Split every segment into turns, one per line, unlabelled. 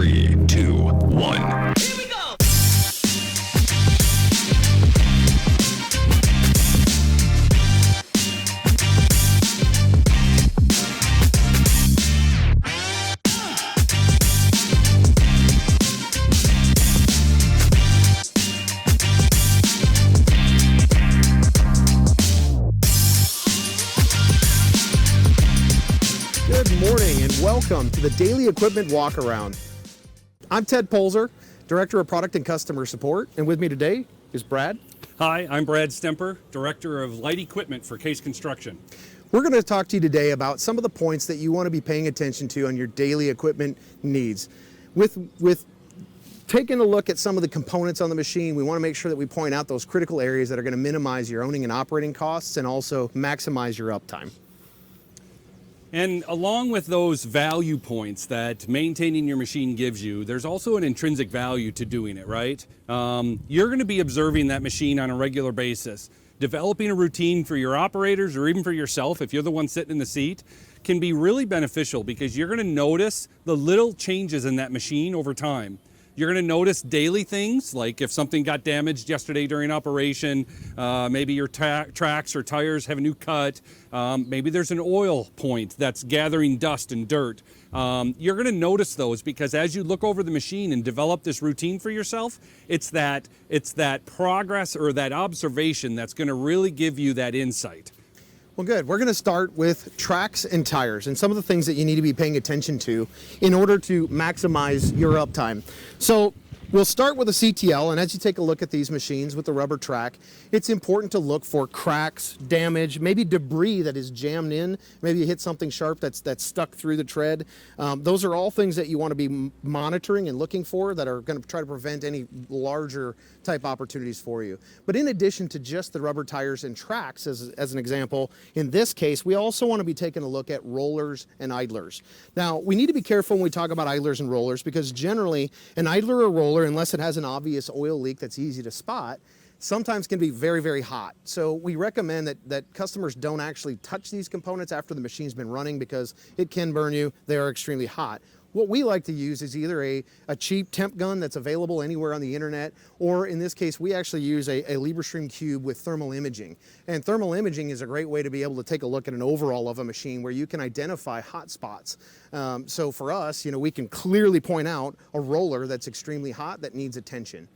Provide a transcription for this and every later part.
3, 2, 1.
Here we go!
Good morning and welcome to the Daily Equipment Walkaround. I'm Ted Polzer, Director of Product and Customer Support, and with me today is Brad.
Hi, I'm Brad Stemper, Director of Light Equipment for Case Construction.
We're going to talk to you today about some of the points that you want to be paying attention to on your daily equipment needs. With taking a look at some of the components on the machine, we want to make sure that we point out those critical areas that are going to minimize your owning and operating costs and also maximize your uptime.
And along with those value points that maintaining your machine gives you, there's also an intrinsic value to doing it, right? You're going to be observing that machine on a regular basis. Developing a routine for your operators or even for yourself, if you're the one sitting in the seat, can be really beneficial because you're going to notice the little changes in that machine over time. You're going to notice daily things, like if something got damaged yesterday during operation, maybe your tracks or tires have a new cut, maybe there's an oil point that's gathering dust and dirt. You're going to notice those because as you look over the machine and develop this routine for yourself, it's that progress or that observation that's going to really give you that insight.
Well, good. We're going to start with tracks and tires and some of the things that you need to be paying attention to in order to maximize your uptime. So we'll start with a CTL, and as you take a look at these machines with the rubber track, it's important to look for cracks, damage, maybe debris that is jammed in, maybe you hit something sharp that's stuck through the tread. Those are all things that you want to be monitoring and looking for that are going to try to prevent any larger type opportunities for you. But in addition to just the rubber tires and tracks, as an example, in this case, we also want to be taking a look at rollers and idlers. Now, we need to be careful when we talk about idlers and rollers because generally an idler or roller, unless it has an obvious oil leak that's easy to spot, sometimes can be very, very hot. So we recommend that customers don't actually touch these components after the machine's been running because it can burn you. They are extremely hot. What we like to use is either a cheap temp gun that's available anywhere on the internet, or in this case, we actually use a LibreStream cube with thermal imaging. And thermal imaging is a great way to be able to take a look at an overall of a machine where you can identify hot spots. So for us, we can clearly point out a roller that's extremely hot that needs attention.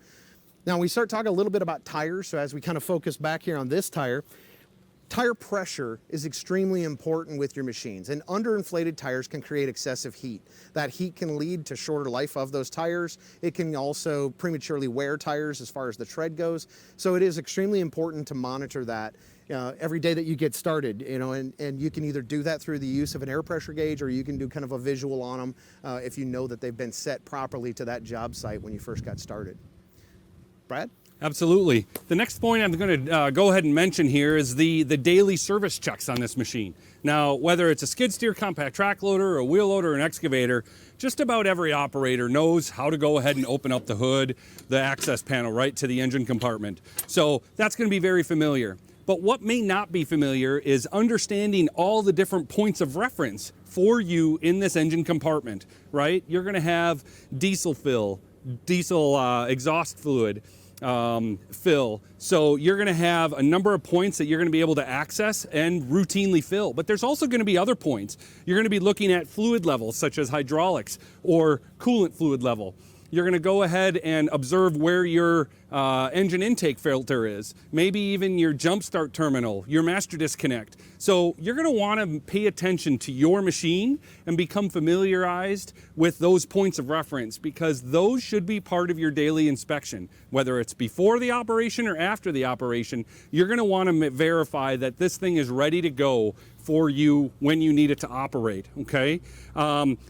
Now we start talking a little bit about tires. So as we kind of focus back here on this tire pressure is extremely important with your machines, and underinflated tires can create excessive heat. That heat can lead to shorter life of those tires. It can also prematurely wear tires as far as the tread goes. So it is extremely important to monitor that every day that you get started, and you can either do that through the use of an air pressure gauge, or you can do kind of a visual on them if you know that they've been set properly to that job site when you first got started. Brad?
Absolutely. The next point I'm going to go ahead and mention here is the daily service checks on this machine. Now, whether it's a skid steer, compact track loader, a wheel loader, or an excavator, just about every operator knows how to go ahead and open up the hood, the access panel, right to the engine compartment. So that's going to be very familiar. But what may not be familiar is understanding all the different points of reference for you in this engine compartment, right? You're going to have diesel fill, diesel exhaust fluid, fill. So you're going to have a number of points that you're going to be able to access and routinely fill. But there's also going to be other points. You're going to be looking at fluid levels such as hydraulics or coolant fluid level. You're going to go ahead and observe where your engine intake filter is, maybe even your jump start terminal, your master disconnect. So you're going to want to pay attention to your machine and become familiarized with those points of reference because those should be part of your daily inspection. Whether it's before the operation or after the operation, you're going to want to verify that this thing is ready to go for you when you need it to operate, okay?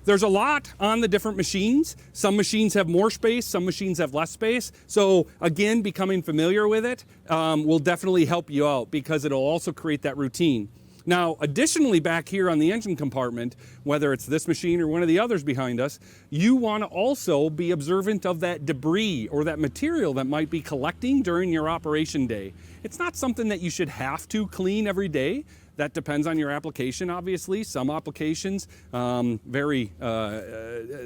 There's a lot on the different machines. Some machines have more space, some machines have less space. So again, becoming familiar with it will definitely help you out because it'll also create that routine. Now, additionally, back here on the engine compartment, whether it's this machine or one of the others behind us, you want to also be observant of that debris or that material that might be collecting during your operation day. It's not something that you should have to clean every day. That depends on your application, obviously. Some applications,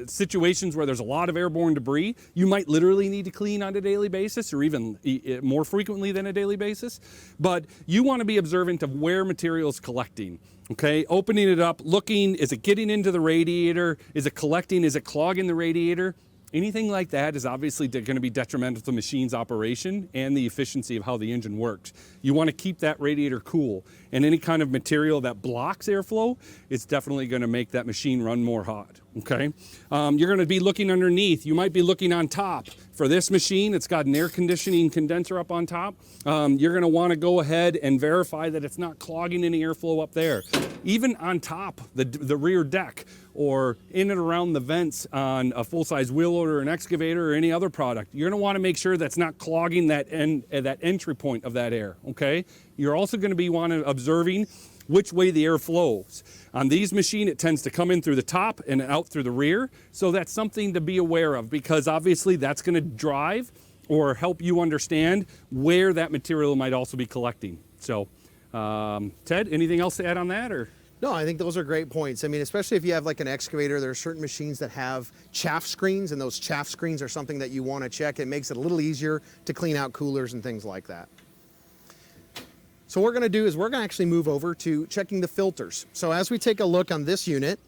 situations where there's a lot of airborne debris, you might literally need to clean on a daily basis, or even more frequently than a daily basis. But you want to be observant of where material is collecting. Okay, opening it up, looking, is it getting into the radiator? Is it collecting? Is it clogging the radiator? Anything like that is obviously going to be detrimental to the machine's operation and the efficiency of how the engine works. You want to keep that radiator cool, and any kind of material that blocks airflow, it's definitely going to make that machine run more hot. Okay, you're going to be looking underneath. You might be looking on top. For this machine, it's got an air conditioning condenser up on top. You're going to want to go ahead and verify that it's not clogging any airflow up there. Even on top, the rear deck, or in and around the vents on a full-size wheel loader, an excavator, or any other product, you're going to want to make sure that's not clogging that entry point of that air. Okay, you're also going to be observing which way the air flows. On these machines, it tends to come in through the top and out through the rear. So that's something to be aware of, because obviously that's going to drive or help you understand where that material might also be collecting. So, Ted, anything else to add on that, or?
No, I think those are great points. I mean, especially if you have like an excavator, there are certain machines that have chaff screens, and those chaff screens are something that you want to check. It makes it a little easier to clean out coolers and things like that. So what we're going to do is we're going to actually move over to checking the filters. So as we take a look on this unit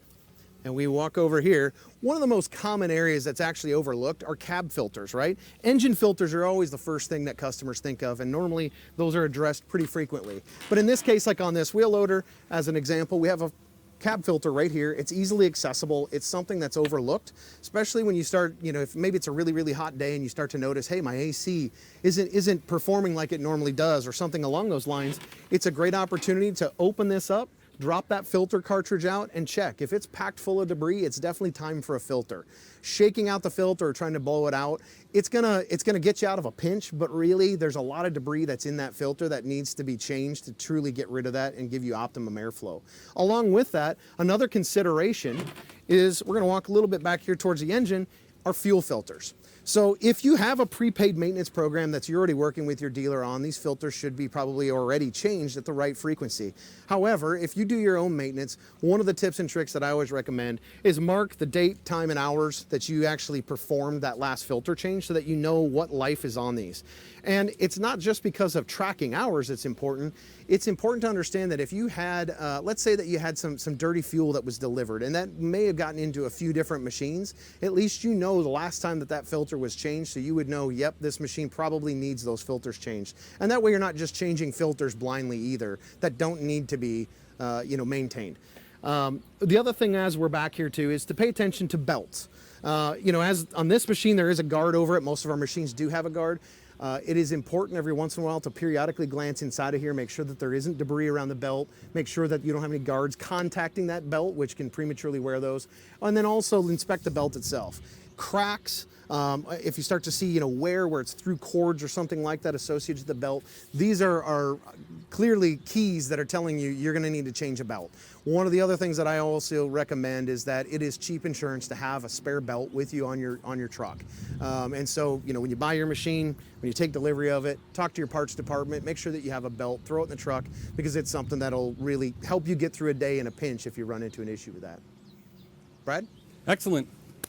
and we walk over here, one of the most common areas that's actually overlooked are cab filters, right? Engine filters are always the first thing that customers think of, and normally those are addressed pretty frequently. But in this case, like on this wheel loader, as an example, we have a cab filter right here. It's easily accessible. It's something that's overlooked, especially when you start, if maybe it's a really, really hot day and you start to notice, hey, my AC isn't performing like it normally does, or something along those lines. It's a great opportunity to open this up, drop that filter cartridge out, and check. If it's packed full of debris, it's definitely time for a filter. Shaking out the filter or trying to blow it out, it's gonna get you out of a pinch, but really there's a lot of debris that's in that filter that needs to be changed to truly get rid of that and give you optimum airflow. Along with that, another consideration is, we're gonna walk a little bit back here towards the engine, are fuel filters. So if you have a prepaid maintenance program that you're already working with your dealer on, these filters should be probably already changed at the right frequency. However, if you do your own maintenance, one of the tips and tricks that I always recommend is mark the date, time, and hours that you actually performed that last filter change, so that you know what life is on these. And it's not just because of tracking hours it's important. It's important to understand that if you had, let's say that you had some dirty fuel that was delivered, and that may have gotten into a few different machines, at least you know the last time that filter was changed, so you would know, yep, this machine probably needs those filters changed. And that way you're not just changing filters blindly either, that don't need to be maintained. The other thing, as we're back here too, is to pay attention to belts. As on this machine, there is a guard over it. Most of our machines do have a guard. It is important every once in a while to periodically glance inside of here, make sure that there isn't debris around the belt, make sure that you don't have any guards contacting that belt, which can prematurely wear those, and then also inspect the belt itself. Cracks, if you start to see wear where it's through cords or something like that associated with the belt, these are clearly keys that are telling you you're going to need to change a belt. One of the other things that I also recommend is that it is cheap insurance to have a spare belt with you on your truck. And so when you buy your machine, when you take delivery of it, talk to your parts department, make sure that you have a belt, throw it in the truck, because it's something that'll really help you get through a day in a pinch if you run into an issue with that. Brad?
Excellent.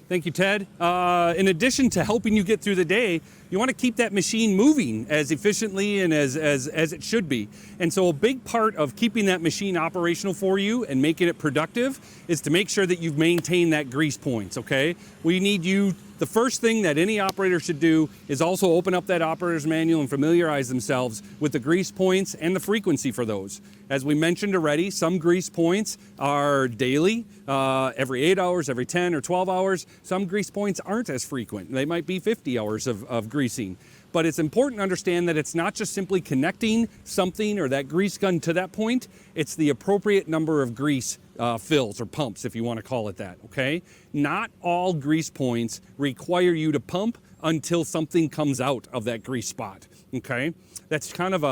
Thank you, Ted. In addition to helping you get through the day, you want to keep that machine moving as efficiently and as it should be. And so a big part of keeping that machine operational for you and making it productive is to make sure that you've maintained that grease points, okay? We need you, the first thing that any operator should do is also open up that operator's manual and familiarize themselves with the grease points and the frequency for those. As we mentioned already, some grease points are daily, every 8 hours, every 10 or 12 hours. Some grease points aren't as frequent. They might be 50 hours of greasing. But it's important to understand that it's not just simply connecting something or that grease gun to that point. It's the appropriate number of grease fills or pumps, if you want to call it that, okay? Not all grease points require you to pump until something comes out of that grease spot, okay? That's kind of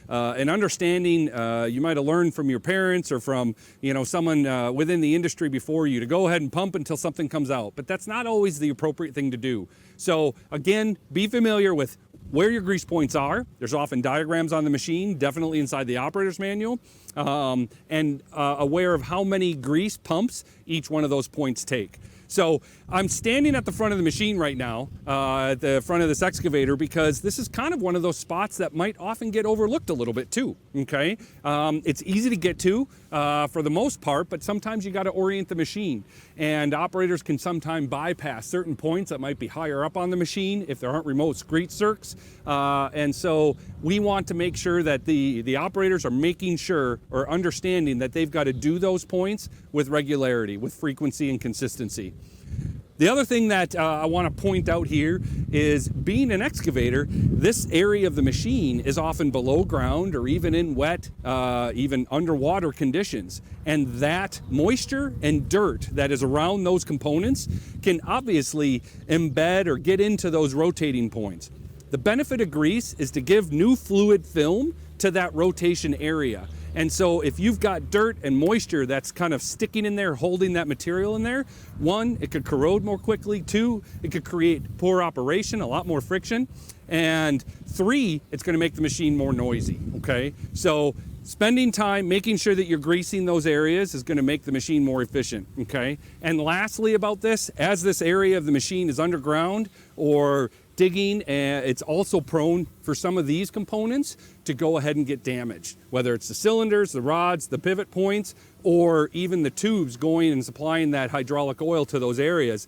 an understanding you might have learned from your parents or from someone within the industry before you, to go ahead and pump until something comes out. But that's not always the appropriate thing to do. So again, be familiar with where your grease points are. There's often diagrams on the machine, definitely inside the operator's manual, and aware of how many grease pumps each one of those points take. So I'm standing at the front of the machine right now, at the front of this excavator, because this is kind of one of those spots that might often get overlooked a little bit too, okay? It's easy to get to for the most part, but sometimes you got to orient the machine. And operators can sometimes bypass certain points that might be higher up on the machine if there aren't remote grease circs. And so we want to make sure that the operators are making sure or understanding that they've got to do those points with regularity, with frequency and consistency. The other thing that I want to point out here is, being an excavator, this area of the machine is often below ground or even in wet, even underwater conditions. And that moisture and dirt that is around those components can obviously embed or get into those rotating points. The benefit of grease is to give new fluid film to that rotation area. And so if you've got dirt and moisture that's kind of sticking in there, holding that material in there, one, it could corrode more quickly. Two, it could create poor operation, a lot more friction. And three, it's going to make the machine more noisy, okay? So spending time making sure that you're greasing those areas is going to make the machine more efficient, okay? And lastly about this, as this area of the machine is underground or digging, it's also prone for some of these components to go ahead and get damaged, whether it's the cylinders, the rods, the pivot points, or even the tubes going and supplying that hydraulic oil to those areas.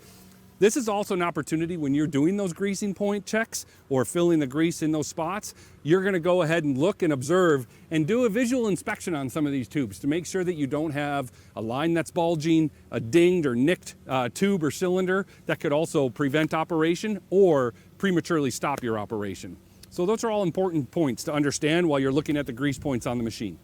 This is also an opportunity when you're doing those greasing point checks or filling the grease in those spots. You're going to go ahead and look and observe and do a visual inspection on some of these tubes to make sure that you don't have a line that's bulging, a dinged or nicked tube or cylinder that could also prevent operation or prematurely stop your operation. So those are all important points to understand while you're looking at the grease points on the machine.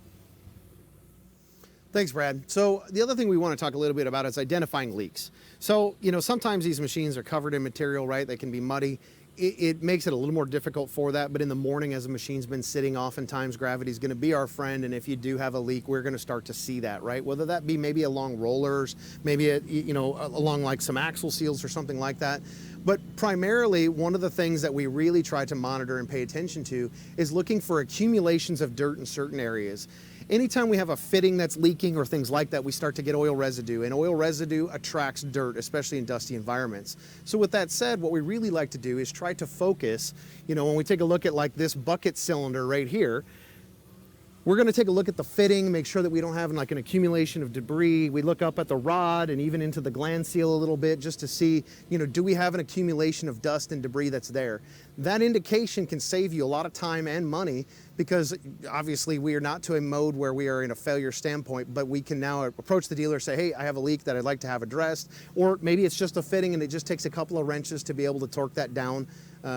Thanks, Brad. So the other thing we want to talk a little bit about is identifying leaks. So, you know, sometimes these machines are covered in material, right? They can be muddy. It makes it a little more difficult for that, but in the morning as the machine's been sitting, oftentimes gravity's going to be our friend, and if you do have a leak, we're going to start to see that, right? Whether that be maybe along rollers, maybe along like some axle seals or something like that. But primarily, one of the things that we really try to monitor and pay attention to is looking for accumulations of dirt in certain areas. Anytime we have a fitting that's leaking or things like that, we start to get oil residue, and oil residue attracts dirt, especially in dusty environments. So with that said, what we really like to do is try to focus, when we take a look at like this bucket cylinder right here, we're going to take a look at the fitting, make sure that we don't have like an accumulation of debris. We look up at the rod and even into the gland seal a little bit just to see, do we have an accumulation of dust and debris that's there? That indication can save you a lot of time and money, because obviously we are not to a mode where we are in a failure standpoint, but we can now approach the dealer and say, hey, I have a leak that I'd like to have addressed, or maybe it's just a fitting and it just takes a couple of wrenches to be able to torque that down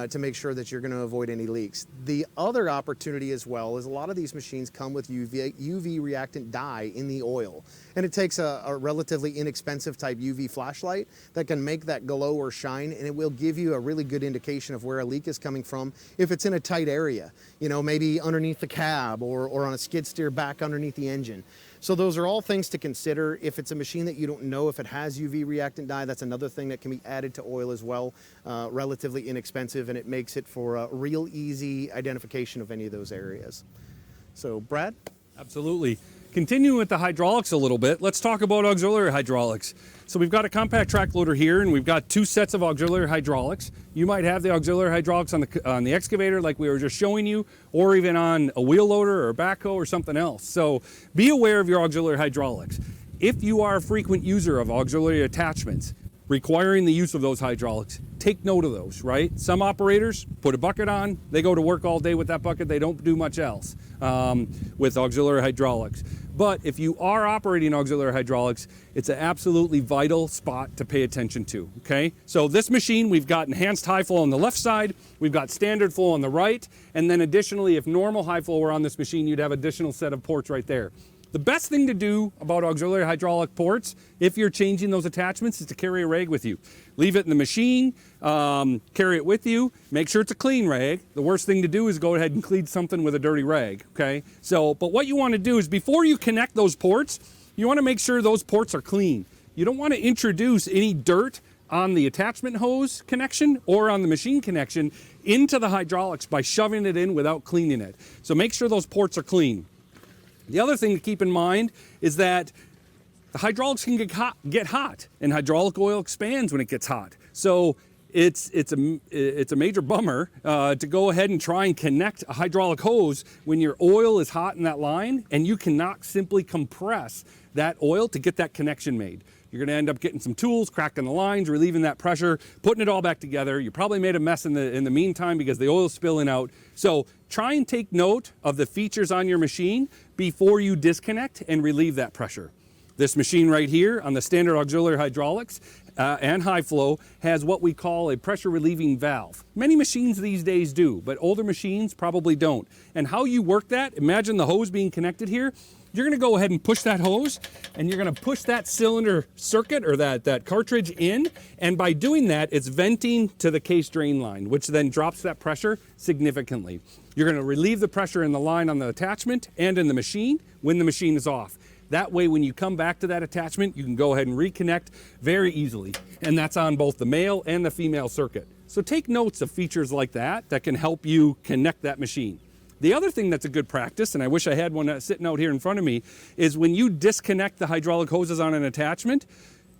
to make sure that you're going to avoid any leaks. The other opportunity as well is a lot of these machines come with UV reactant dye in the oil, and it takes a relatively inexpensive type UV flashlight that can make that glow or shine, and it will give you a really good indication of where a leak is coming from if it's in a tight area, maybe underneath the cab or on a skid steer back underneath the engine. So those are all things to consider. If it's a machine that you don't know if it has UV reactant dye, that's another thing that can be added to oil as well, relatively inexpensive, and it makes it for a real easy identification of any of those areas. So Brad?
Absolutely. Continuing with the hydraulics a little bit, let's talk about auxiliary hydraulics. So we've got a compact track loader here, and we've got two sets of auxiliary hydraulics. You might have the auxiliary hydraulics on the excavator like we were just showing you, or even on a wheel loader or a backhoe or something else. So be aware of your auxiliary hydraulics. If you are a frequent user of auxiliary attachments requiring the use of those hydraulics, take note of those, right? Some operators put a bucket on, they go to work all day with that bucket, they don't do much else with auxiliary hydraulics. But if you are operating auxiliary hydraulics, it's an absolutely vital spot to pay attention to, okay? So this machine, we've got enhanced high flow on the left side, we've got standard flow on the right, and then additionally, if normal high flow were on this machine, you'd have additional set of ports right there. The best thing to do about auxiliary hydraulic ports, if you're changing those attachments, is to carry a rag with you. Leave it in the machine, carry it with you, make sure it's a clean rag. The worst thing to do is go ahead and clean something with a dirty rag, okay? So, but what you want to do is before you connect those ports, you want to make sure those ports are clean. You don't want to introduce any dirt on the attachment hose connection or on the machine connection into the hydraulics by shoving it in without cleaning it. So make sure those ports are clean. The other thing to keep in mind is that the hydraulics can get hot, and hydraulic oil expands when it gets hot. So it's a major bummer to go ahead and try and connect a hydraulic hose when your oil is hot in that line, and you cannot simply compress that oil to get that connection made. You're going to end up getting some tools, cracking the lines, relieving that pressure, putting it all back together. You probably made a mess in the meantime because the oil's spilling out. So try and take note of the features on your machine before you disconnect and relieve that pressure. This machine right here on the standard auxiliary hydraulics and high flow has what we call a pressure relieving valve. Many machines these days do, but older machines probably don't. And how you work that, imagine the hose being connected here. You're going to go ahead and push that hose, and you're going to push that cylinder circuit or that cartridge in, and by doing that, it's venting to the case drain line, which then drops that pressure significantly. You're going to relieve the pressure in the line on the attachment and in the machine when the machine is off. That way, when you come back to that attachment, you can go ahead and reconnect very easily, and that's on both the male and the female circuit. So take notes of features like that that can help you connect that machine. The other thing that's a good practice, and I wish I had one sitting out here in front of me, is when you disconnect the hydraulic hoses on an attachment,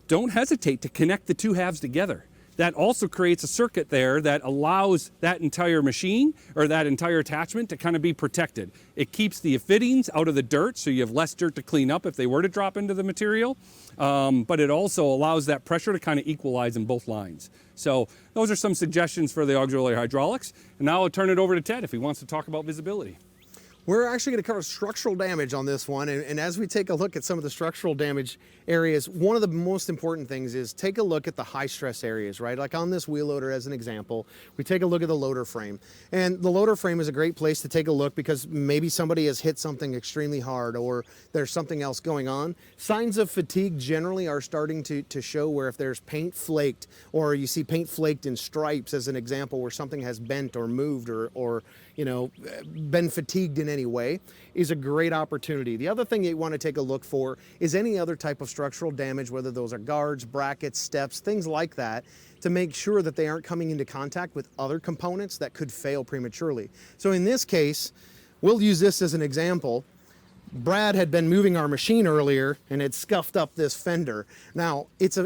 don't hesitate to connect the two halves together. That also creates a circuit there that allows that entire machine or that entire attachment to kind of be protected. It keeps the fittings out of the dirt, so you have less dirt to clean up if they were to drop into the material, but it also allows that pressure to kind of equalize in both lines. So those are some suggestions for the auxiliary hydraulics. And now I'll turn it over to Ted if he wants to talk about visibility.
We're actually going to cover structural damage on this one, and as we take a look at some of the structural damage areas, one of the most important things is take a look at the high stress areas, right? Like on this wheel loader as an example, we take a look at the loader frame, and the loader frame is a great place to take a look because maybe somebody has hit something extremely hard or there's something else going on. Signs of fatigue generally are starting to show where if there's paint flaked, or you see paint flaked in stripes as an example where something has bent or moved or you know, been fatigued in any way, is a great opportunity. The other thing you want to take a look for is any other type of structural damage, whether those are guards, brackets, steps, things like that, to make sure that they aren't coming into contact with other components that could fail prematurely. So in this case, we'll use this as an example. Brad had been moving our machine earlier and had scuffed up this fender. Now, it's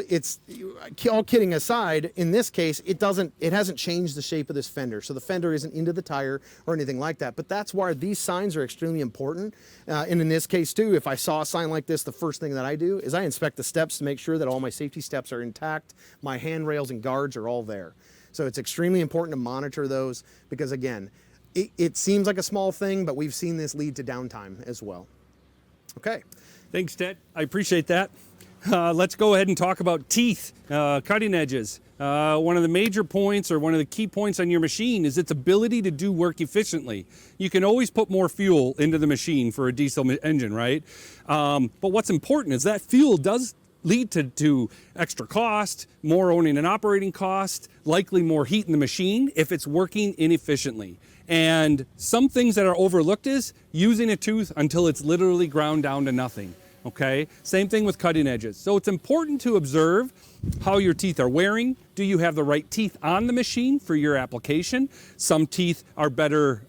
all kidding aside, in this case, it hasn't changed the shape of this fender. So the fender isn't into the tire or anything like that. But that's why these signs are extremely important. And in this case too, if I saw a sign like this, the first thing that I do is I inspect the steps to make sure that all my safety steps are intact. My handrails and guards are all there. So it's extremely important to monitor those because again, it seems like a small thing, but we've seen this lead to downtime as well. Okay.
Thanks, Ted. I appreciate that. Let's go ahead and talk about teeth, cutting edges. One of the major points or one of the key points on your machine is its ability to do work efficiently. You can always put more fuel into the machine for a diesel engine, right? But what's important is that fuel does lead to extra cost, more owning and operating cost, likely more heat in the machine if it's working inefficiently. And some things that are overlooked is using a tooth until it's literally ground down to nothing, okay? Same thing with cutting edges. So it's important to observe how your teeth are wearing. Do you have the right teeth on the machine for your application? Some teeth are better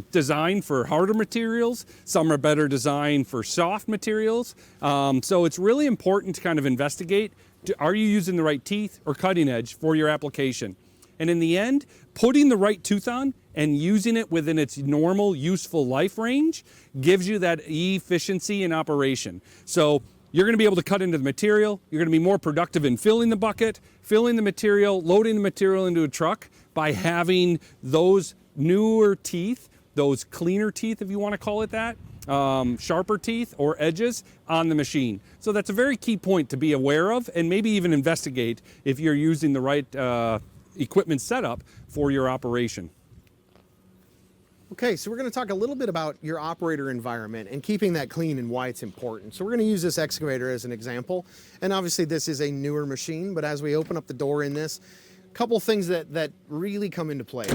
designed for harder materials. Some are better designed for soft materials. So it's really important to kind of investigate, are you using the right teeth or cutting edge for your application? And in the end, putting the right tooth on and using it within its normal useful life range gives you that efficiency in operation. So you're going to be able to cut into the material. You're going to be more productive in filling the bucket, filling the material, loading the material into a truck by having those newer teeth, those cleaner teeth, if you want to call it that, sharper teeth or edges on the machine. So that's a very key point to be aware of and maybe even investigate if you're using the right equipment setup for your operation.
Okay, so we're going to talk a little bit about your operator environment and keeping that clean and why it's important. So we're going to use this excavator as an example. And obviously this is a newer machine, but as we open up the door in this, a couple things that really come into play.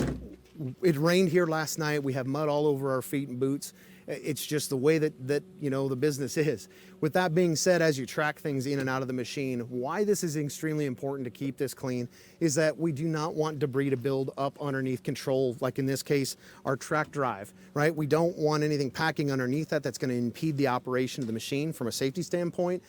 It rained here last night. We have mud all over our feet and boots. It's just the way that you know the business is. With that being said, as you track things in and out of the machine, why this is extremely important to keep this clean is that we do not want debris to build up underneath control, like in this case, our track drive, right? We don't want anything packing underneath that that's going to impede the operation of the machine from a safety standpoint.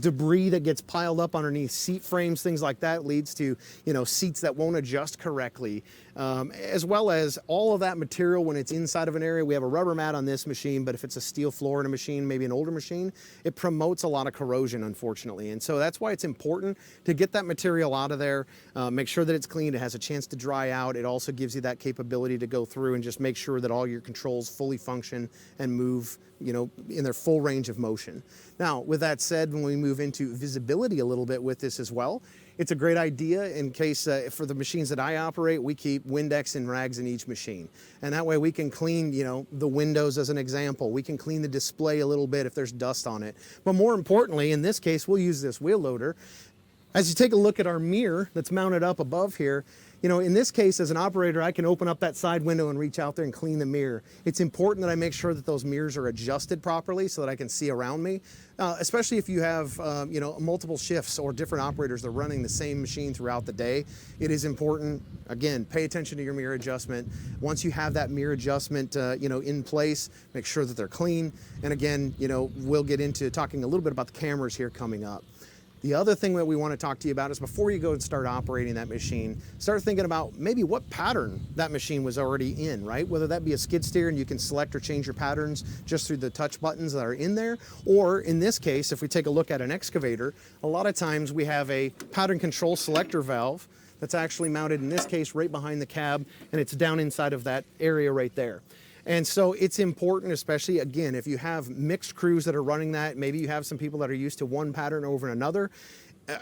Debris that gets piled up underneath seat frames, things like that, leads to, seats that won't adjust correctly, as well as all of that material when it's inside of an area. We have a rubber mat on this machine, but if it's a steel floor in a machine, maybe an older machine, it promotes a lot of corrosion, unfortunately. And so that's why it's important to get that material out of there, make sure that it's clean, it has a chance to dry out. It also gives you that capability to go through and just make sure that all your controls fully function and move, in their full range of motion. Now, with that said, when we move into visibility a little bit with this as well, it's a great idea in case for the machines that I operate, we keep Windex and rags in each machine. And that way we can clean, the windows as an example. We can clean the display a little bit if there's dust on it. But more importantly, in this case, we'll use this wheel loader. As you take a look at our mirror that's mounted up above here, in this case, as an operator, I can open up that side window and reach out there and clean the mirror. It's important that I make sure that those mirrors are adjusted properly so that I can see around me, especially if you have, multiple shifts or different operators that are running the same machine throughout the day. It is important, again, pay attention to your mirror adjustment. Once you have that mirror adjustment, in place, make sure that they're clean. And again, we'll get into talking a little bit about the cameras here coming up. The other thing that we want to talk to you about is before you go and start operating that machine, start thinking about maybe what pattern that machine was already in, right? Whether that be a skid steer and you can select or change your patterns just through the touch buttons that are in there, or in this case, if we take a look at an excavator, a lot of times we have a pattern control selector valve that's actually mounted, in this case, right behind the cab, and it's down inside of that area right there. And so it's important, especially, again, if you have mixed crews that are running that, maybe you have some people that are used to one pattern over another.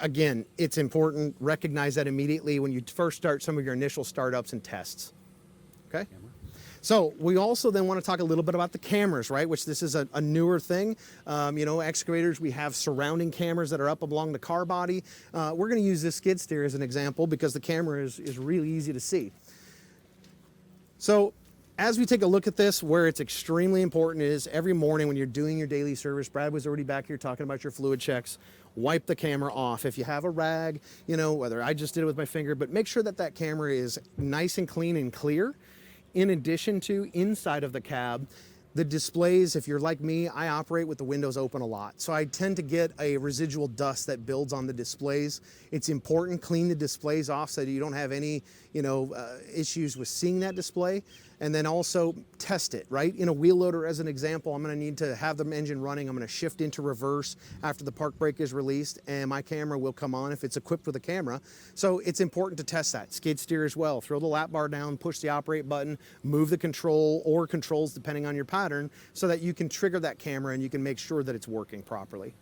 Again, it's important, recognize that immediately when you first start some of your initial startups and tests, okay? So we also then want to talk a little bit about the cameras, right? Which this is a newer thing. Excavators, we have surrounding cameras that are up along the car body. We're going to use this skid steer as an example because the camera is really easy to see. So as we take a look at this, where it's extremely important is every morning when you're doing your daily service, Brad was already back here talking about your fluid checks, wipe the camera off. If you have a rag, whether I just did it with my finger, but make sure that that camera is nice and clean and clear. In addition to inside of the cab, the displays, if you're like me, I operate with the windows open a lot. So I tend to get a residual dust that builds on the displays. It's important, clean the displays off so that you don't have any, issues with seeing that display. And then also test it, right? In a wheel loader, as an example, I'm gonna need to have the engine running. I'm gonna shift into reverse after the park brake is released, and my camera will come on if it's equipped with a camera. So it's important to test that. Skid steer as well. Throw the lap bar down, push the operate button, move the control or controls depending on your pattern so that you can trigger that camera and you can make sure that it's working properly.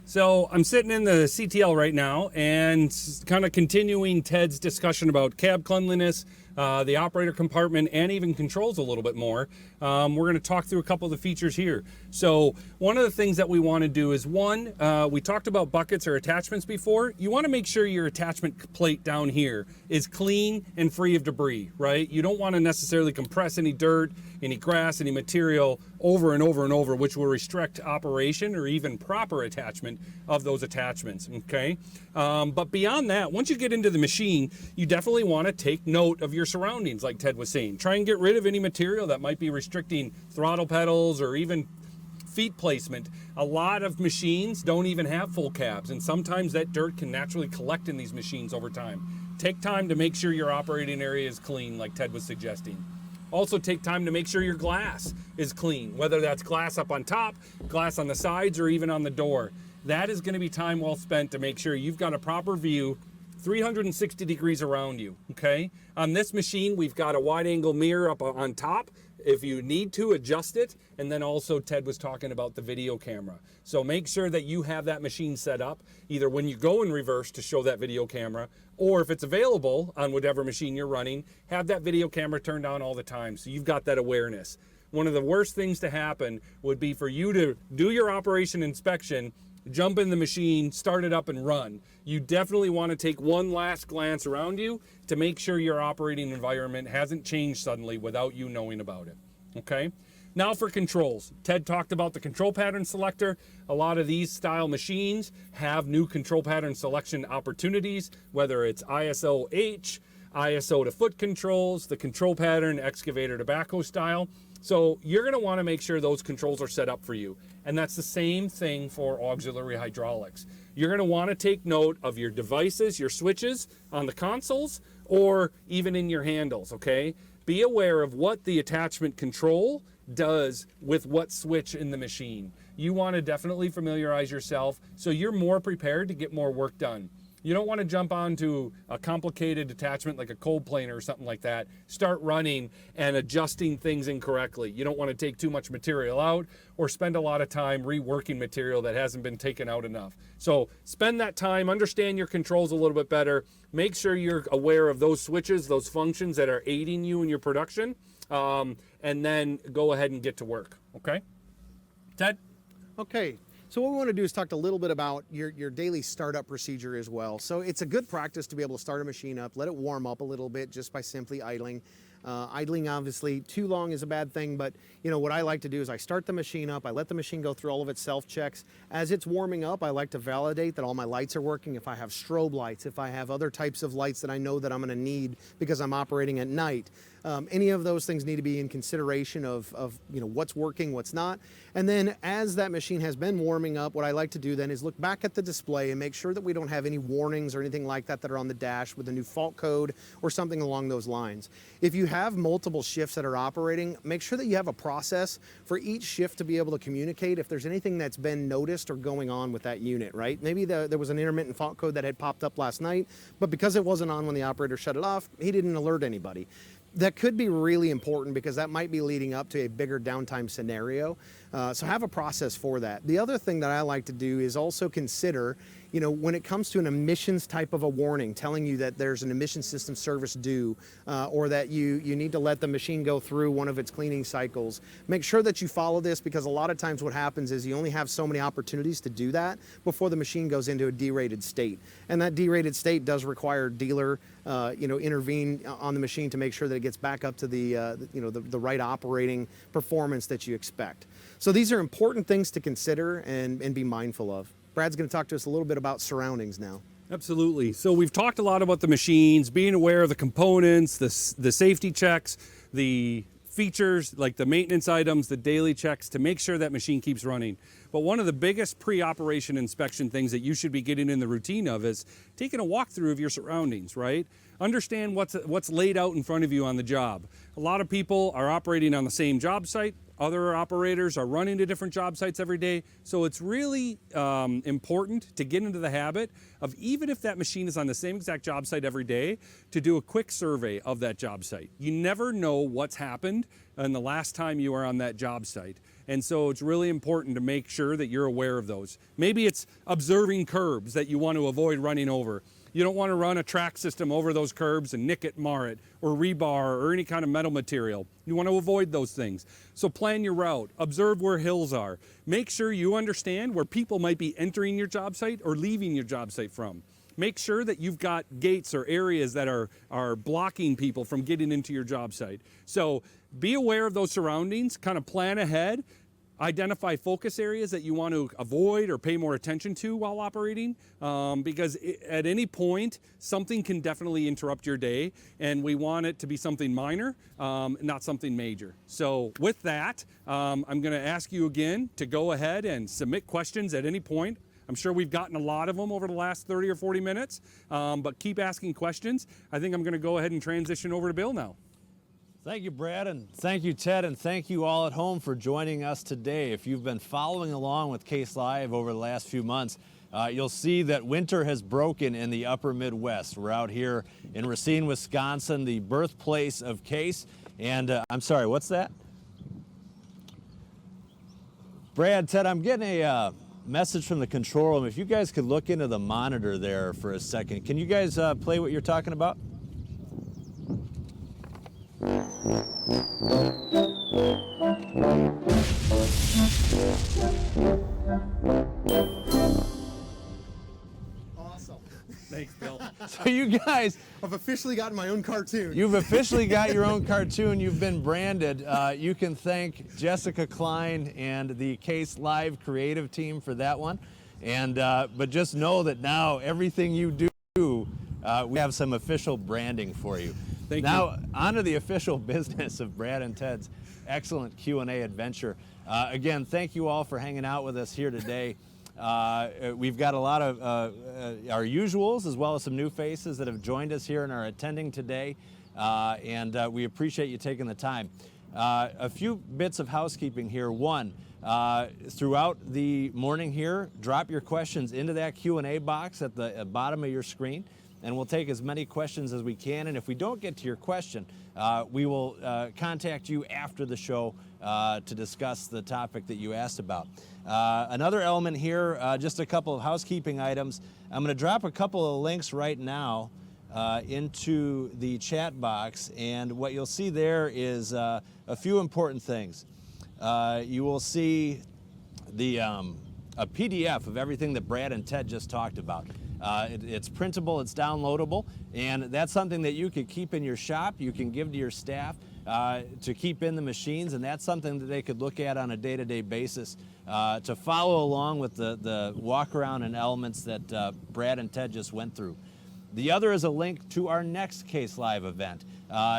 So I'm sitting in the CTL right now and kind of continuing Ted's discussion about cab cleanliness, the operator compartment, and even controls a little bit more. We're going to talk through a couple of the features here. So one of the things that we want to do is, one, we talked about buckets or attachments before. You want to make sure your attachment plate down here is clean and free of debris, right? You don't want to necessarily compress any dirt, any grass, any material over and over and over, which will restrict operation or even proper attachment of those attachments, okay? But beyond that, once you get into the machine, you definitely want to take note of your surroundings, like Ted was saying. Try and get rid of any material that might be restricting throttle pedals or even feet placement. A lot of machines don't even have full cabs, and sometimes that dirt can naturally collect in these machines over time. Take time to make sure your operating area is clean, like Ted was suggesting. Also take time to make sure your glass is clean, whether that's glass up on top, glass on the sides, or even on the door. That is going to be time well spent to make sure you've got a proper view 360 degrees around you, okay? On this machine, we've got a wide angle mirror up on top if you need to adjust it. And then also Ted was talking about the video camera. So make sure that you have that machine set up either when you go in reverse to show that video camera, or if it's available on whatever machine you're running, have that video camera turned on all the time so you've got that awareness. One of the worst things to happen would be for you to do your operation inspection, jump in the machine, start it up and run. You definitely want to take one last glance around you to make sure your operating environment hasn't changed suddenly without you knowing about it, okay? Now for controls. Ted talked about the control pattern selector. A lot of these style machines have new control pattern selection opportunities, whether it's ISO H, ISO to foot controls, the control pattern, excavator to backhoe style. So you're going to want to make sure those controls are set up for you. And that's the same thing for auxiliary hydraulics. You're going to want to take note of your devices, your switches on the consoles, or even in your handles, okay? Be aware of what the attachment control does with what switch in the machine. You want to definitely familiarize yourself so you're more prepared to get more work done. You don't want to jump onto a complicated attachment like a cold planer or something like that, start running and adjusting things incorrectly. You don't want to take too much material out or spend a lot of time reworking material that hasn't been taken out enough. So spend that time, understand your controls a little bit better, make sure you're aware of those switches, those functions that are aiding you in your production, and then go ahead and get to work, okay? Ted?
Okay. So what we want to do is talk a little bit about your daily startup procedure as well. So it's a good practice to be able to start a machine up, let it warm up a little bit just by simply idling. Idling, obviously, too long is a bad thing, but you know what I like to do is I start the machine up, I let the machine go through all of its self-checks. As it's warming up, I like to validate that all my lights are working. If I have strobe lights, if I have other types of lights that I know that I'm going to need because I'm operating at night, any of those things need to be in consideration of you know what's working, what's not. And then as that machine has been warming up, what I like to do then is look back at the display and make sure that we don't have any warnings or anything like that that are on the dash with a new fault code or something along those lines. If you have multiple shifts that are operating, make sure that you have a process for each shift to be able to communicate if there's anything that's been noticed or going on with that unit, right? Maybe there was an intermittent fault code that had popped up last night, but because it wasn't on when the operator shut it off, he didn't alert anybody. That could be really important because that might be leading up to a bigger downtime scenario. So have a process for that. The other thing that I like to do is also consider, you know, when it comes to an emissions type of a warning telling you that there's an emission system service due or that you need to let the machine go through one of its cleaning cycles, make sure that you follow this because a lot of times what happens is you only have so many opportunities to do that before the machine goes into a derated state. And that derated state does require dealer you know, intervene on the machine to make sure that it gets back up to the you know, the right operating performance that you expect. So these are important things to consider and be mindful of. Brad's going to talk to us a little bit about surroundings now.
Absolutely. So we've talked a lot about the machines, being aware of the components, the safety checks, the features like the maintenance items, the daily checks to make sure that machine keeps running. But one of the biggest pre-operation inspection things that you should be getting in the routine of is taking a walkthrough of your surroundings, right? Understand what's laid out in front of you on the job. A lot of people are operating on the same job site. Other operators are running to different job sites every day. So it's really important to get into the habit of, even if that machine is on the same exact job site every day, to do a quick survey of that job site. You never know what's happened in the last time you were on that job site. And so it's really important to make sure that you're aware of those. Maybe it's observing curbs that you want to avoid running over. You don't want to run a track system over those curbs and nick it, mar it, or rebar, or any kind of metal material. You want to avoid those things. So plan your route, observe where hills are. Make sure you understand where people might be entering your job site or leaving your job site from. Make sure that you've got gates or areas that are blocking people from getting into your job site. So be aware of those surroundings, kind of plan ahead. Identify focus areas that you want to avoid or pay more attention to while operating, because at any point, something can definitely interrupt your day, and we want it to be something minor, not something major. So with that, I'm going to ask you again to go ahead and submit questions at any point. I'm sure we've gotten a lot of them over the last 30 or 40 minutes, but keep asking questions. I think I'm going to go ahead and transition over to Bill now.
Thank you, Brad, and thank you, Ted, and thank you all at home for joining us today. If you've been following along with Case Live over the last few months, you'll see that winter has broken in the upper Midwest. We're out here in Racine, Wisconsin, the birthplace of Case. And I'm sorry, what's that? Brad, Ted, I'm getting a message from the control room. If you guys could look into the monitor there for a second. Can you guys play what you're talking about?
Awesome.
Thanks, Bill.
So you guys,
I've officially gotten my own cartoon.
you've officially got your own cartoon. You've been branded. You can thank Jessica Klein and the Case Live creative team for that one. And but just know that now everything you do, we have some official branding for you.
Thank you.
Now on to the official business of Brad and Ted's excellent Q&A adventure. Again, thank you all for hanging out with us here today. We've got a lot of our usuals as well as some new faces that have joined us here and are attending today, and we appreciate you taking the time. A few bits of housekeeping here. One, throughout the morning here, drop your questions into that Q&A box at the bottom of your screen, and we'll take as many questions as we can. And if we don't get to your question, we will contact you after the show to discuss the topic that you asked about. Another element here, just a couple of housekeeping items. I'm going to drop a couple of links right now into the chat box, and what you'll see there is a few important things. You will see the a PDF of everything that Brad and Ted just talked about. It's printable, it's downloadable, and that's something that you could keep in your shop. You can give to your staff to keep in the machines, and that's something that they could look at on a day-to-day basis to follow along with the walk-around and elements that Brad and Ted just went through. The other is a link to our next Case Live event.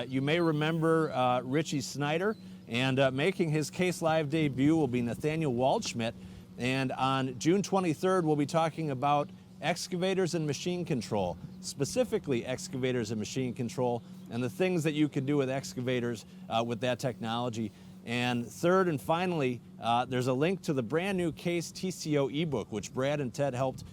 You may remember Richie Snyder, and making his Case Live debut will be Nathaniel Waldschmidt, and on June 23rd we'll be talking about excavators and machine control, specifically excavators and machine control, and the things that you can do with excavators with that technology. And third and finally, there's a link to the brand new Case TCO ebook, which Brad and Ted helped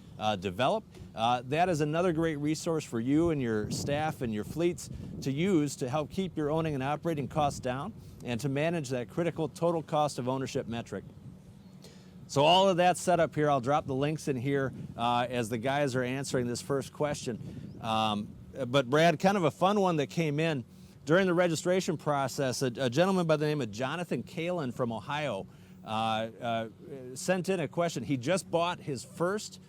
develop. That is another great resource for you and your staff and your fleets to use to help keep your owning and operating costs down and to manage that critical total cost of ownership metric. So all of that set up here, I'll drop the links in here as the guys are answering this first question. But Brad, kind of a fun one that came in during the registration process. A gentleman by the name of Jonathan Kalin from Ohio sent in a question. He just bought his first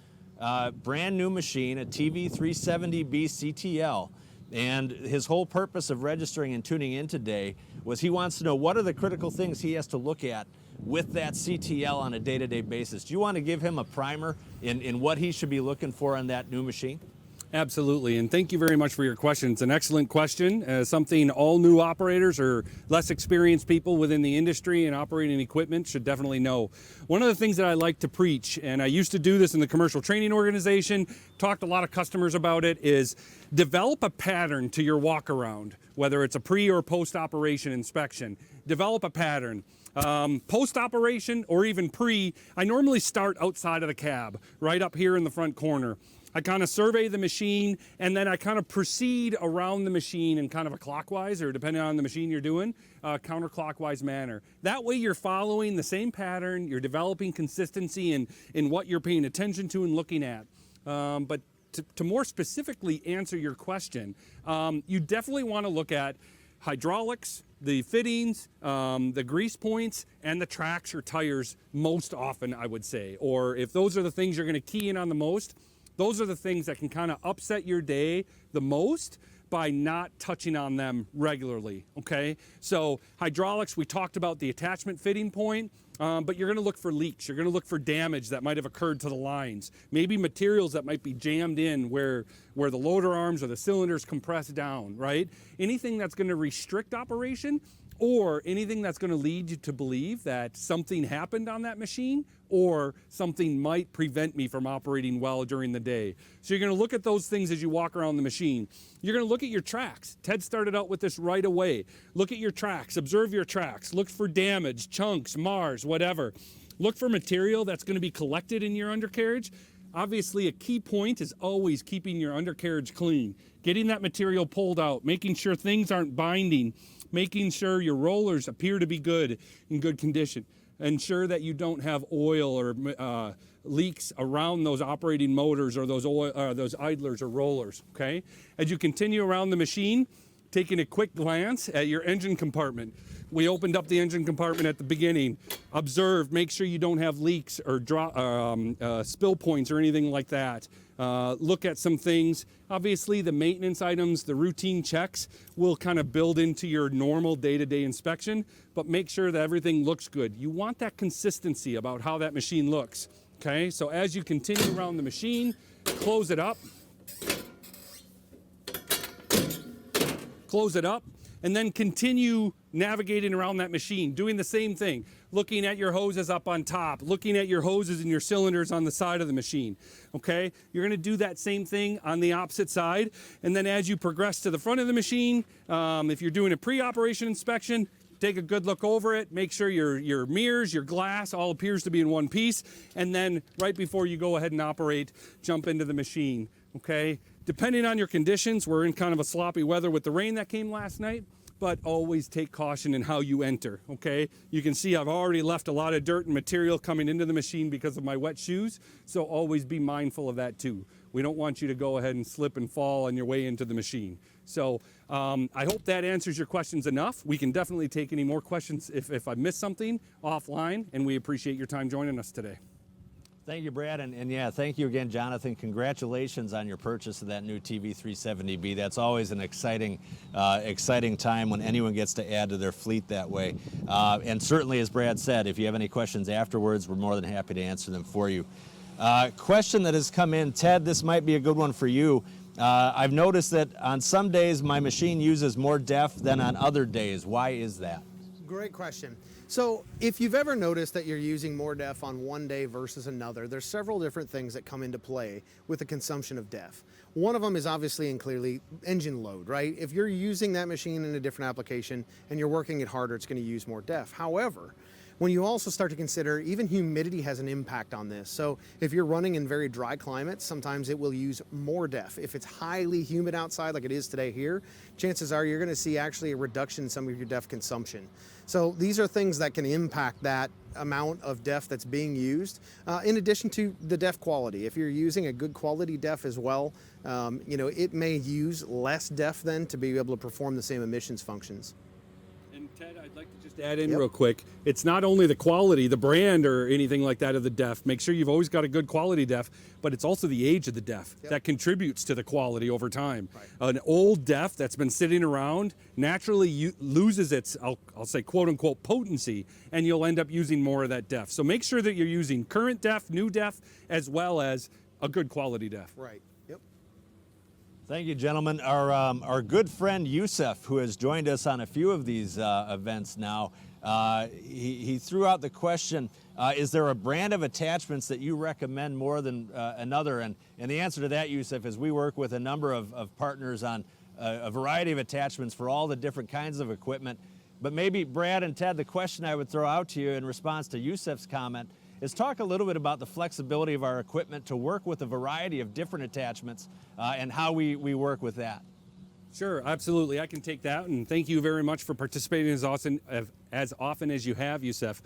brand new machine, a TV370B CTL. And his whole purpose of registering and tuning in today was he wants to know what are the critical things he has to look at with that CTL on a day-to-day basis. Do you want to give him a primer in what he should be looking for on that new machine?
Absolutely, and thank you very much for your question. It's an excellent question, something all new operators or less experienced people within the industry and operating equipment should definitely know. One of the things that I like to preach, and I used to do this in the commercial training organization, talked to a lot of customers about it, is develop a pattern to your walk-around, whether it's a pre or post-operation inspection. Develop a pattern. Post-operation or even pre, I normally start outside of the cab, right up here in the front corner. I kind of survey the machine, and then I kind of proceed around the machine in kind of a clockwise, or depending on the machine you're doing, counterclockwise manner. That way you're following the same pattern, you're developing consistency in what you're paying attention to and looking at. But to more specifically answer your question, you definitely want to look at hydraulics, the fittings, the grease points, and the tracks or tires most often, I would say. Or if those are the things you're going to key in on the most, those are the things that can kind of upset your day the most by not touching on them regularly, okay? So hydraulics, we talked about the attachment fitting point, but you're gonna look for leaks. You're gonna look for damage that might have occurred to the lines. Maybe materials that might be jammed in where the loader arms or the cylinders compress down, right? Anything that's gonna restrict operation or anything that's gonna lead you to believe that something happened on that machine or something might prevent me from operating well during the day. So you're gonna look at those things as you walk around the machine. You're gonna look at your tracks. Ted started out with this right away. Look at your tracks, observe your tracks, look for damage, chunks, mars, whatever. Look for material that's gonna be collected in your undercarriage. Obviously, a key point is always keeping your undercarriage clean, getting that material pulled out, making sure things aren't binding, making sure your rollers appear to be good, in good condition. Ensure that you don't have oil or leaks around those operating motors or those idlers or rollers, okay? As you continue around the machine, taking a quick glance at your engine compartment. We opened up the engine compartment at the beginning. Observe, make sure you don't have leaks or spill points or anything like that. Look at some things. Obviously, the maintenance items, the routine checks will kind of build into your normal day-to-day inspection, but make sure that everything looks good. You want that consistency about how that machine looks. Okay, so as you continue around the machine, close it up. Close it up, and then continue navigating around that machine, doing the same thing, looking at your hoses up on top, looking at your hoses and your cylinders on the side of the machine, okay? You're gonna do that same thing on the opposite side, and then as you progress to the front of the machine, if you're doing a pre-operation inspection, take a good look over it, make sure your mirrors, your glass all appears to be in one piece, and then right before you go ahead and operate, jump into the machine, okay? Depending on your conditions, we're in kind of a sloppy weather with the rain that came last night, but always take caution in how you enter, okay? You can see I've already left a lot of dirt and material coming into the machine because of my wet shoes, so always be mindful of that too. We don't want you to go ahead and slip and fall on your way into the machine. So I hope that answers your questions enough. We can definitely take any more questions if I missed something offline, and we appreciate your time joining us today.
Thank you, Brad, and yeah, thank you again, Jonathan. Congratulations on your purchase of that new TV370B. That's always an exciting time when anyone gets to add to their fleet that way. And certainly, as Brad said, if you have any questions afterwards, we're more than happy to answer them for you. Question that has come in, Ted, this might be a good one for you. I've noticed that on some days my machine uses more DEF than on other days. Why is that?
Great question. So if you've ever noticed that you're using more DEF on one day versus another, there's several different things that come into play with the consumption of DEF. One of them is obviously and clearly engine load, right? If you're using that machine in a different application and you're working it harder, it's going to use more DEF. However, when you also start to consider even humidity has an impact on this. So if you're running in very dry climates, sometimes it will use more DEF. If it's highly humid outside like it is today here, chances are you're going to see actually a reduction in some of your DEF consumption. So these are things that can impact that amount of DEF that's being used, in addition to the DEF quality. If you're using a good quality DEF as well, you know, it may use less DEF then to be able to perform the same emissions functions.
And Ted, I'd like to just add in real quick. It's not only the quality, the brand or anything like that of the DEF. Make sure you've always got a good quality DEF, but it's also the age of the DEF that contributes to the quality over time. Right. An old DEF that's been sitting around naturally loses its, I'll say quote unquote, potency, and you'll end up using more of that DEF. So make sure that you're using current DEF, new DEF, as well as a good quality DEF.
Right.
Thank you, gentlemen. Our good friend Yusef, who has joined us on a few of these events now, he threw out the question, is there a brand of attachments that you recommend more than another? And the answer to that, Yusef, is we work with a number of partners on a variety of attachments for all the different kinds of equipment. But maybe, Brad and Ted, the question I would throw out to you in response to Yusef's comment is talk a little bit about the flexibility of our equipment to work with a variety of different attachments and how we work with that.
Sure, absolutely. I can take that, and thank you very much for participating as often as you have, Yusef.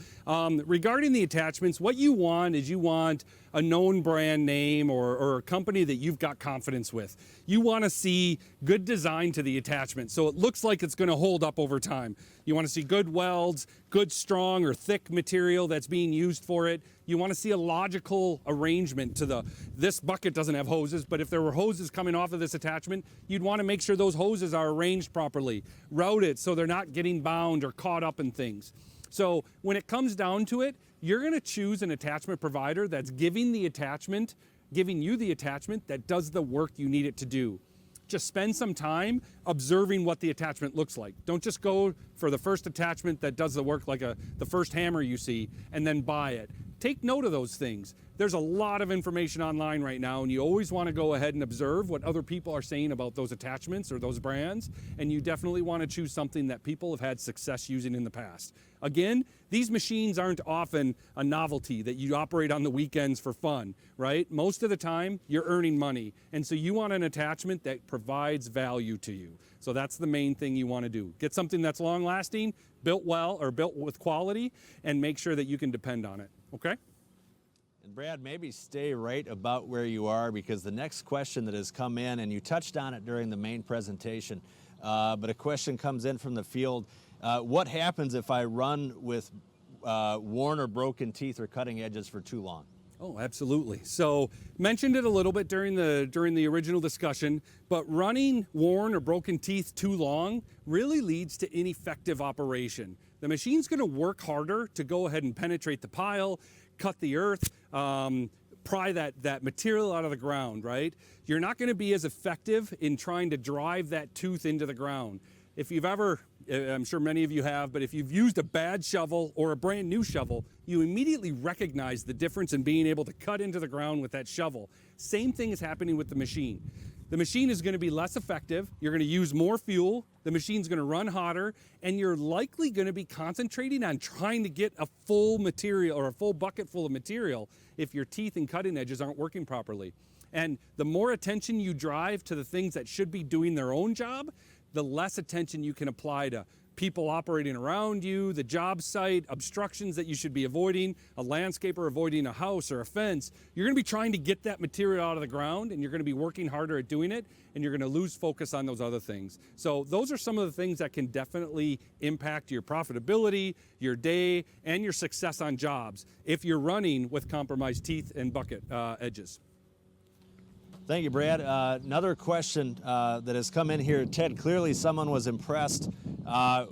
Regarding the attachments, what you want is you want a known brand name or a company that you've got confidence with. You want to see good design to the attachment, so it looks like it's going to hold up over time. You want to see good welds, good strong or thick material that's being used for it. You want to see a logical arrangement to this bucket doesn't have hoses, but if there were hoses coming off of this attachment, you'd want to make sure those hoses are arranged properly, routed so they're not getting bound or caught up in things. So when it comes down to it, you're going to choose an attachment provider that's giving you the attachment that does the work you need it to do. Just spend some time observing what the attachment looks like. Don't just go for the first attachment that does the work like the first hammer you see and then buy it. Take note of those things. There's a lot of information online right now, and you always want to go ahead and observe what other people are saying about those attachments or those brands, and you definitely want to choose something that people have had success using in the past. Again, these machines aren't often a novelty that you operate on the weekends for fun, right? Most of the time, you're earning money, and so you want an attachment that provides value to you. So that's the main thing you want to do. Get something that's long-lasting, built well or built with quality, and make sure that you can depend on it, okay?
And Brad, maybe stay right about where you are, because the next question that has come in, and you touched on it during the main presentation, but a question comes in from the field. What happens if I run with worn or broken teeth or cutting edges for too long?
Oh, absolutely. So mentioned it a little bit during the original discussion, but running worn or broken teeth too long really leads to ineffective operation. The machine's going to work harder to go ahead and penetrate the pile, cut the earth, pry that material out of the ground, right? You're not going to be as effective in trying to drive that tooth into the ground. If you've ever, I'm sure many of you have, but if you've used a bad shovel or a brand new shovel, you immediately recognize the difference in being able to cut into the ground with that shovel. Same thing is happening with the machine. The machine is going to be less effective, you're going to use more fuel, the machine's going to run hotter, and you're likely going to be concentrating on trying to get a full material or a full bucket full of material if your teeth and cutting edges aren't working properly. And the more attention you drive to the things that should be doing their own job, the less attention you can apply to people operating around you, the job site, obstructions that you should be avoiding, a landscaper avoiding a house or a fence. You're going to be trying to get that material out of the ground, and you're going to be working harder at doing it, and you're going to lose focus on those other things. So those are some of the things that can definitely impact your profitability, your day, and your success on jobs if you're running with compromised teeth and bucket edges.
Thank you, Brad. Another question that has come in here. Ted, clearly someone was impressed.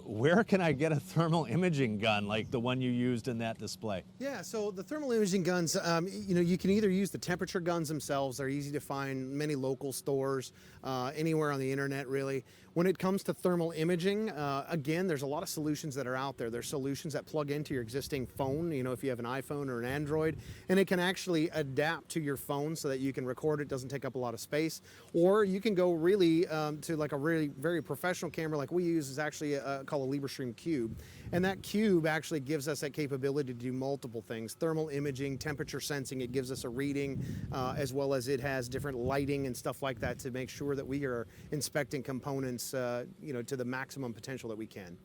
Where can I get a thermal imaging gun like the one you used in that display?
Yeah, so the thermal imaging guns, you can either use the temperature guns themselves. They're easy to find, many local stores, anywhere on the internet, really. When it comes to thermal imaging, again, there's a lot of solutions that are out there. There's solutions that plug into your existing phone, if you have an iPhone or an Android, and it can actually adapt to your phone so that you can record it, doesn't take up a lot of space. Or you can go really to like a really very professional camera like we use is actually called a LibreStream Cube. And that cube actually gives us that capability to do multiple things. Thermal imaging, temperature sensing, it gives us a reading, as well as it has different lighting and stuff like that to make sure that we are inspecting components to the maximum potential that we can.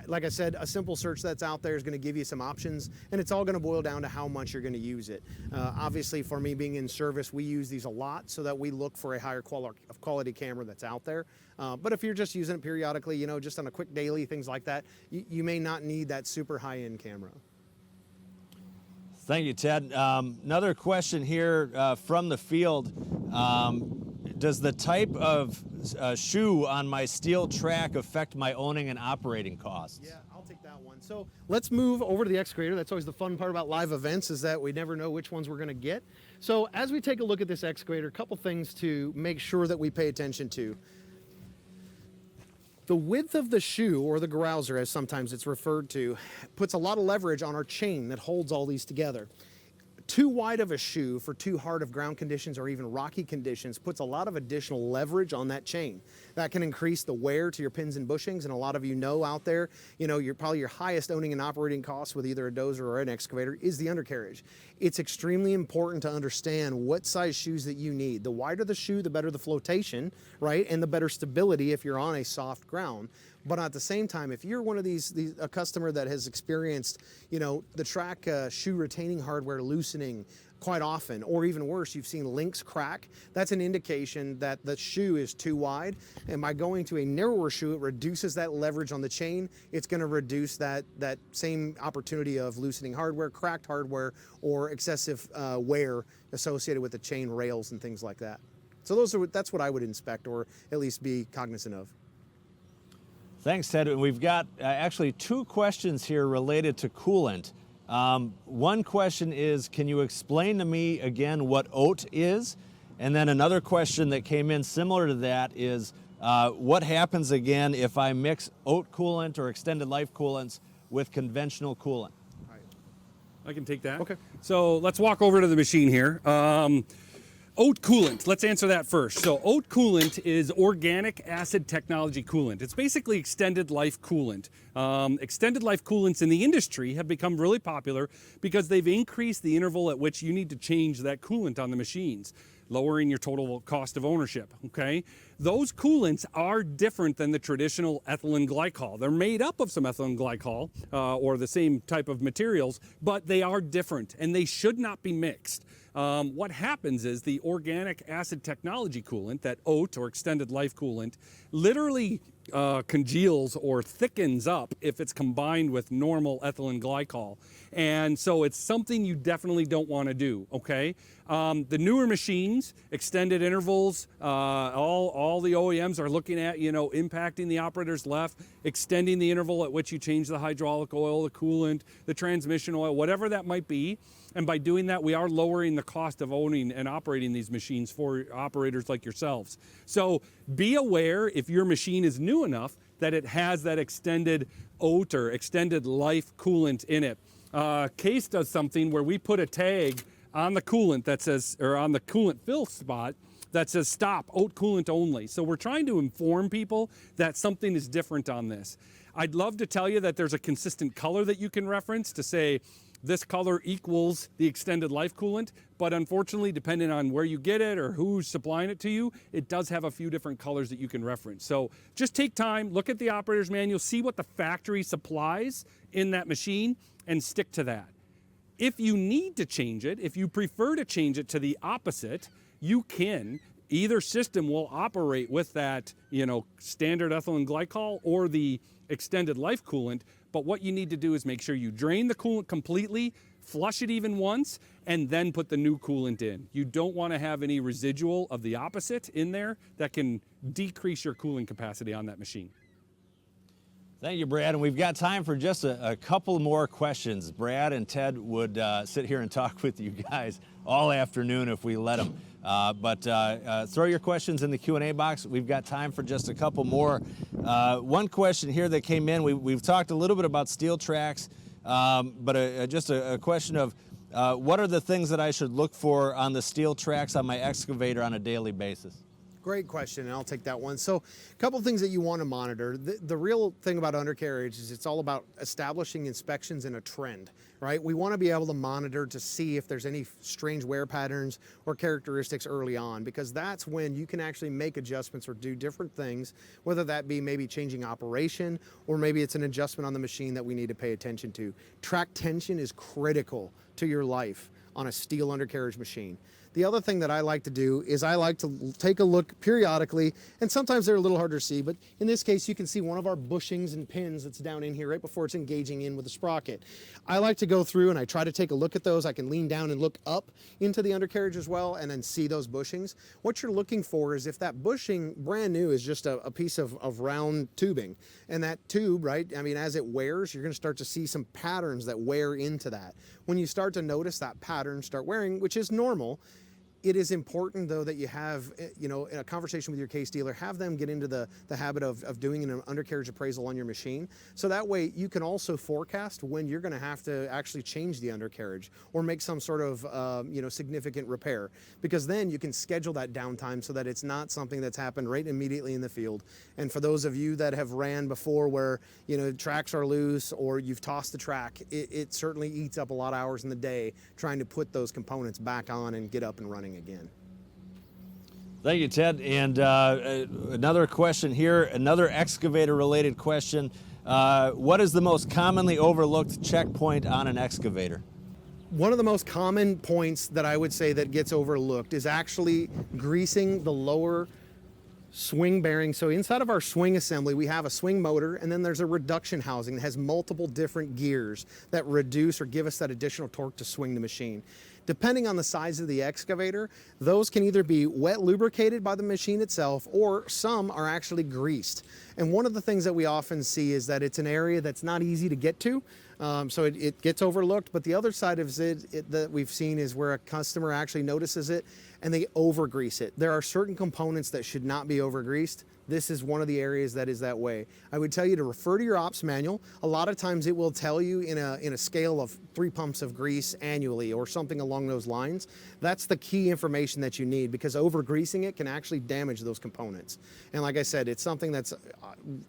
Like I said, a simple search that's out there is going to give you some options, and it's all going to boil down to how much you're going to use it. Obviously, for me being in service, we use these a lot so that we look for a higher quality camera that's out there. But if you're just using it periodically, just on a quick daily, things like that, you may not need that super high-end camera.
Thank you, Ted. Another question here from the field. Does the type of shoe on my steel track affect my owning and operating costs?
Yeah, I'll take that one. So let's move over to the excavator. That's always the fun part about live events, is that we never know which ones we're going to get. So as we take a look at this excavator, a couple things to make sure that we pay attention to. The width of the shoe, or the grouser as sometimes it's referred to, puts a lot of leverage on our chain that holds all these together. Too wide of a shoe for too hard of ground conditions or even rocky conditions puts a lot of additional leverage on that chain. That can increase the wear to your pins and bushings, and a lot of out there, your highest owning and operating costs with either a dozer or an excavator is the undercarriage. It's extremely important to understand what size shoes that you need. The wider the shoe, the better the flotation, right? And the better stability if you're on a soft ground. But at the same time, if you're one of a customer that has experienced, the track shoe retaining hardware loosening quite often, or even worse, you've seen links crack, that's an indication that the shoe is too wide. And by going to a narrower shoe, it reduces that leverage on the chain. It's going to reduce that same opportunity of loosening hardware, cracked hardware, or excessive wear associated with the chain rails and things like that. So that's what I would inspect, or at least be cognizant of.
Thanks, Ted. We've got actually two questions here related to coolant. One question is, can you explain to me again what OAT is? And then another question that came in similar to that is, what happens again if I mix OAT coolant or extended life coolants with conventional coolant?
I can take that.
Okay.
So let's walk over to the machine here. OAT coolant, let's answer that first. So OAT coolant is organic acid technology coolant. It's basically extended life coolant. Extended life coolants in the industry have become really popular because they've increased the interval at which you need to change that coolant on the machines, lowering your total cost of ownership, okay? those coolants are different than the traditional ethylene glycol. They're made up of some ethylene glycol or the same type of materials, but they are different and they should not be mixed. What happens is the organic acid technology coolant, that OAT or extended life coolant, literally congeals or thickens up if it's combined with normal ethylene glycol. And so it's something you definitely don't want to do, okay? The newer machines, extended intervals, all the OEMs are looking at, impacting the operator's left, extending the interval at which you change the hydraulic oil, the coolant, the transmission oil, whatever that might be. And by doing that, we are lowering the cost of owning and operating these machines for operators like yourselves. So be aware if your machine is new enough that it has that extended OAT or extended life coolant in it. Case does something where we put a tag on the coolant that says, or on the coolant fill spot that says stop, OAT coolant only. So we're trying to inform people that something is different on this. I'd love to tell you that there's a consistent color that you can reference to say this color equals the extended life coolant, but unfortunately, depending on where you get it or who's supplying it to you, it does have a few different colors that you can reference. So just take time, look at the operator's manual, see what the factory supplies in that machine, and stick to that. If you need to change it, if you prefer to change it to the opposite, you can. Either system will operate with that, standard ethylene glycol or the extended life coolant, but what you need to do is make sure you drain the coolant completely, flush it even once, and then put the new coolant in. You don't want to have any residual of the opposite in there that can decrease your cooling capacity on that machine.
Thank you, Brad. And we've got time for just a couple more questions. Brad and Ted would sit here and talk with you guys all afternoon if we let them. But throw your questions in the Q&A box. We've got time for just a couple more. One question here that came in, we've talked a little bit about steel tracks, but just a question of what are the things that I should look for on the steel tracks on my excavator on a daily basis?
Great question, and I'll take that one. So a couple of things that you want to monitor. The real thing about undercarriage is it's all about establishing inspections in a trend, right? We want to be able to monitor to see if there's any strange wear patterns or characteristics early on, because that's when you can actually make adjustments or do different things, whether that be maybe changing operation or maybe it's an adjustment on the machine that we need to pay attention to. Track tension is critical to your life on a steel undercarriage machine. The other thing that I like to do is I like to take a look periodically, and sometimes they're a little harder to see, but in this case you can see one of our bushings and pins that's down in here right before it's engaging in with the sprocket. I like to go through and I try to take a look at those. I can lean down and look up into the undercarriage as well and then see those bushings. What you're looking for is if that bushing, brand new, is just a piece of round tubing, and that tube, right, I mean, as it wears, you're going to start to see some patterns that wear into that. When you start to notice that pattern start wearing, which is normal, it is important, though, that you have, in a conversation with your case dealer, have them get into the habit of doing an undercarriage appraisal on your machine. So that way you can also forecast when you're going to have to actually change the undercarriage or make some sort of, significant repair. Because then you can schedule that downtime so that it's not something that's happened right immediately in the field. And for those of you that have ran before where, tracks are loose or you've tossed the track, it certainly eats up a lot of hours in the day trying to put those components back on and get up and running again.
Thank you, Ted. And another question here, another excavator related question. What is the most commonly overlooked checkpoint on an excavator?
One of the most common points that I would say that gets overlooked is actually greasing the lower swing bearing. So inside of our swing assembly, we have a swing motor, and then there's a reduction housing that has multiple different gears that reduce or give us that additional torque to swing the machine. Depending on the size of the excavator, those can either be wet lubricated by the machine itself, or some are actually greased. And one of the things that we often see is that it's an area that's not easy to get to, so it gets overlooked. But the other side of it that we've seen is where a customer actually notices it and they over-grease it. There are certain components that should not be over-greased. This is one of the areas that is that way. I would tell you to refer to your ops manual. A lot of times it will tell you in a scale of 3 pumps of grease annually or something along those lines. That's the key information that you need, because over-greasing it can actually damage those components. And like I said, it's something that's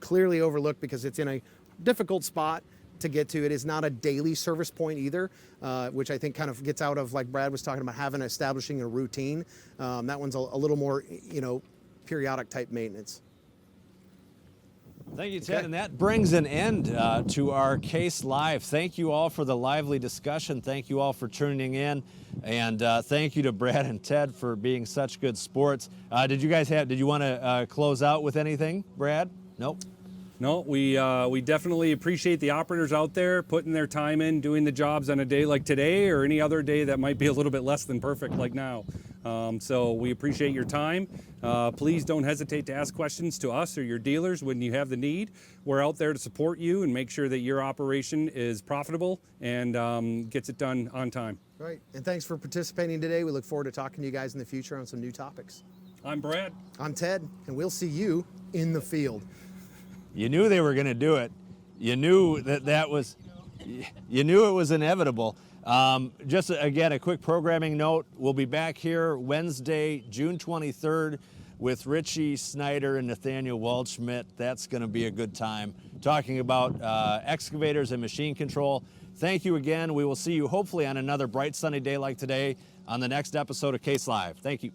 clearly overlooked because it's in a difficult spot to get to. It is not a daily service point either, which I think kind of gets out of, like Brad was talking about, establishing a routine. That one's a little more, periodic type maintenance.
Thank you, Ted.
Okay.
And that brings an end to our Case Live. Thank you all for the lively discussion. Thank you all for tuning in. And thank you to Brad and Ted for being such good sports. Did you want to close out with anything, Brad? Nope.
No, we definitely appreciate the operators out there putting their time in, doing the jobs on a day like today or any other day that might be a little bit less than perfect like now. So we appreciate your time. Please don't hesitate to ask questions to us or your dealers when you have the need. We're out there to support you and make sure that your operation is profitable and gets it done on time.
Right. And thanks for participating today. We look forward to talking to you guys in the future on some new topics.
I'm Brad.
I'm Ted, and we'll see you in the field.
You knew they were going to do it. You knew you knew it was inevitable. Just again, a quick programming note. We'll be back here Wednesday, June 23rd with Richie Snyder and Nathaniel Waldschmidt. That's going to be a good time talking about excavators and machine control. Thank you again. We will see you hopefully on another bright sunny day like today on the next episode of Case Live. Thank you.